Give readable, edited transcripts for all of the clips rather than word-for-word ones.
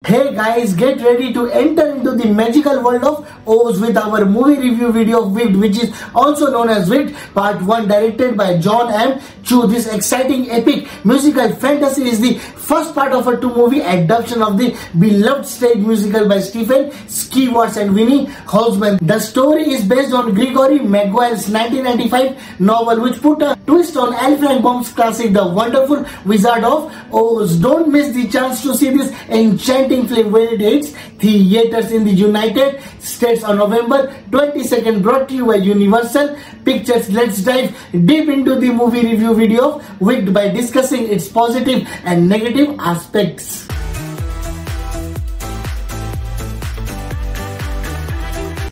Hey guys, get ready to enter into the magical world of Oz with our movie review video of Wicked, which is also known as Wicked Part 1, directed by Jon M. Chu. This exciting epic musical fantasy is the first part of a two-movie adaptation of the beloved stage musical by Stephen Schwartz and Vinnie Holzman. The story is based on Gregory Maguire's 1995 novel, which put a twist on L. Frank Baum's classic The Wonderful Wizard of Oz. Don't miss the chance to see this enchanting film when it hits theaters in the United States on November 22nd, brought to you by Universal Pictures. Let's dive deep into the movie review video of Wicked by discussing its positive and negative aspects.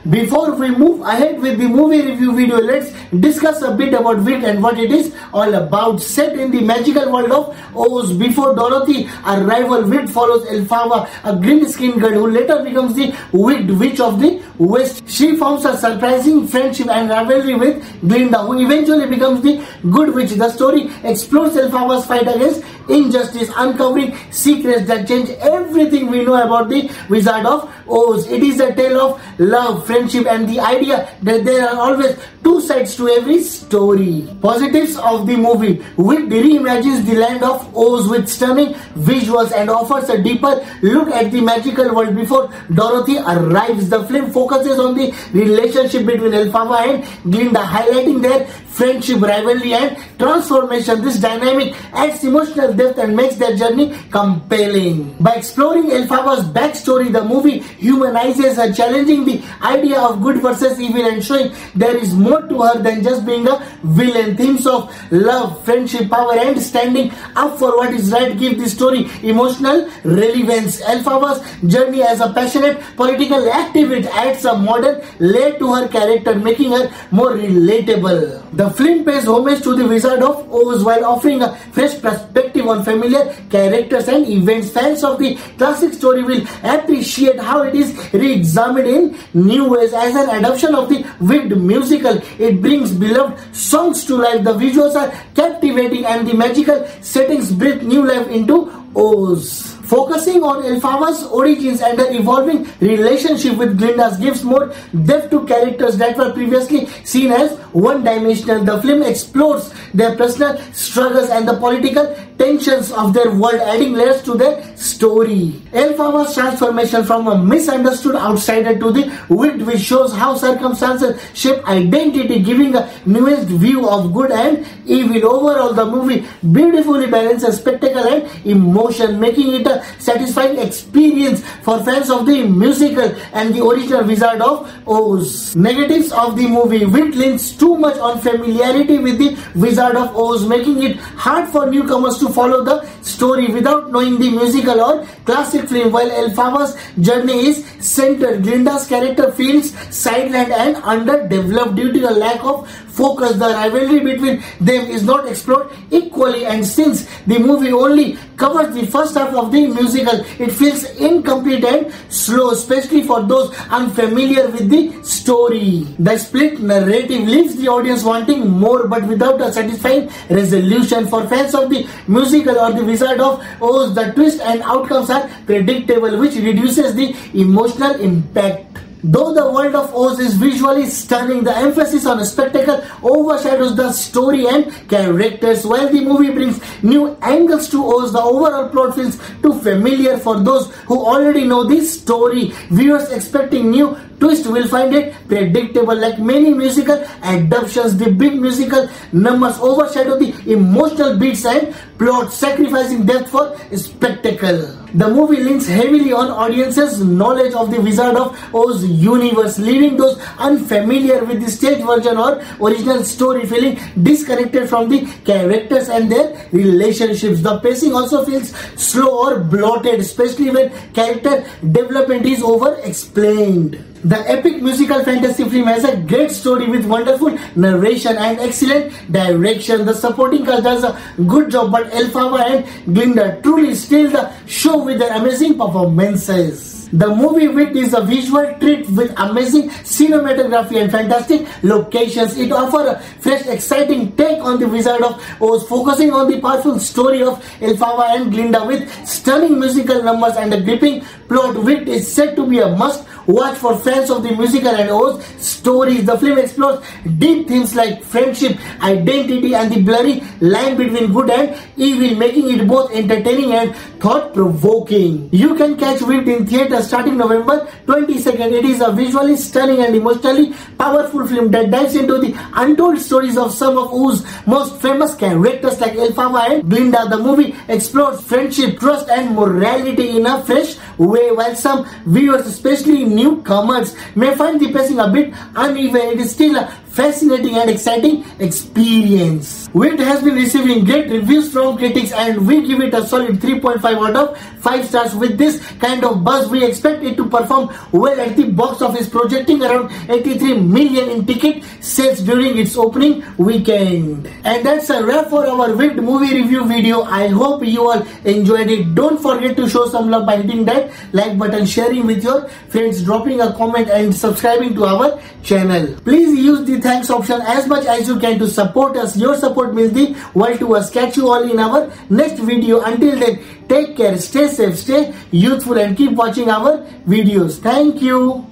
Before we move ahead with the movie review video, let's discuss a bit about Wicked and what it is all about. Set in the magical world of Oz, before Dorothy, a rival, Wicked follows Elphaba, a green-skinned girl who later becomes the Wicked Witch of the West. She forms a surprising friendship and rivalry with Glinda, who eventually becomes the Good Witch. The story explores Elphaba's fight against injustice, uncovering secrets that change everything we know about the Wizard of Oz. It is a tale of love, friendship, and the idea that there are always two sides to every story. Positives of the movie: Wicked reimagines the land of Oz with stunning visuals and offers a deeper look at the magical world before Dorothy arrives. The film focuses on the relationship between Elphaba and Glinda, highlighting their friendship, rivalry, and transformation. This dynamic adds emotional depth and makes their journey compelling. By exploring Elphaba's backstory, the movie humanizes her, challenging the idea of good versus evil and showing there is more to her than just being a villain. Themes of love, friendship, power, and standing up for what is right give the story emotional relevance. Elphaba's journey as a passionate political activist adds a modern layer to her character, making her more relatable. The film pays homage to the Wizard of Oz while offering a fresh perspective on familiar characters and events. Fans of the classic story will appreciate how it is re-examined in new ways. As an adaptation of the Wicked musical, it brings beloved songs to life. The visuals are captivating and the magical settings breathe new life into Oz. Focusing on Elphaba's origins and her evolving relationship with Glinda gives more depth to characters that were previously seen as one-dimensional. The film explores their personal struggles and the political tensions of their world, adding layers to their story. Elphaba's transformation from a misunderstood outsider to the Wicked Witch shows how circumstances shape identity, giving a nuanced view of good and evil. Overall, the movie beautifully balances spectacle and emotion, making it a satisfying experience for fans of the musical and the original Wizard of Oz. Negatives of the movie: Wicked leans too much on familiarity with the Wizard of Oz, making it hard for newcomers to follow the story without knowing the musical or classic film. While Elphaba's journey is centered, Glinda's character feels sidelined and underdeveloped due to a lack of focus. The rivalry between them is not explored equally, and since the movie only covers the first half of the musical, it feels incomplete and slow, especially for those unfamiliar with the story. The split narrative leaves the audience wanting more but without a satisfying resolution. For fans of the musical or the Wizard of Oz, the twists and outcomes are predictable, which reduces the emotional impact. Though the world of Oz is visually stunning, the emphasis on spectacle overshadows the story and characters. While the movie brings new angles to Oz, the overall plot feels too familiar for those who already know the story. Viewers expecting new twist will find it predictable. Like many musical adaptations, the big musical numbers overshadow the emotional beats and plot, sacrificing depth for spectacle. The movie leans heavily on audiences' knowledge of the Wizard of Oz universe, leaving those unfamiliar with the stage version or original story feeling disconnected from the characters and their relationships. The pacing also feels slow or bloated, especially when character development is over-explained. The epic musical fantasy film has a great story with wonderful narration and excellent direction. The supporting cast does a good job, but Elphaba and Glinda truly steal the show with their amazing performances. The movie Wicked is a visual treat with amazing cinematography and fantastic locations. It offers a fresh, exciting take on the Wizard of Oz, focusing on the powerful story of Elphaba and Glinda with stunning musical numbers and a gripping plot. Wicked is said to be a must-watch for fans of the musical and Oz stories. The film explores deep themes like friendship, identity, and the blurry line between good and evil, making it both entertaining and thought-provoking. You can catch Wicked in theaters starting November 22nd. It is a visually stunning and emotionally powerful film that dives into the untold stories of some of Oz's most famous characters like Elphaba and Glinda. The movie explores friendship, trust, and morality in a fresh way, while some viewers, especially newcomers, may find the pacing a bit uneven. It is still a fascinating and exciting experience. Wicked has been receiving great reviews from critics, and we give it a solid 3.5 out of 5 stars. With this kind of buzz, we expect it to perform well at the box office, projecting around 83 million in ticket sales during its opening weekend. And that's a wrap for our Wicked movie review video. I hope you all enjoyed it. Don't forget to show some love by hitting that like button, sharing with your friends, dropping a comment, and subscribing to our channel. Please use the thanks option as much as you can to support us. Your support means the world to us. Catch you all in our next video. Until then, take care, stay safe, stay youthful, and keep watching our videos. Thank you.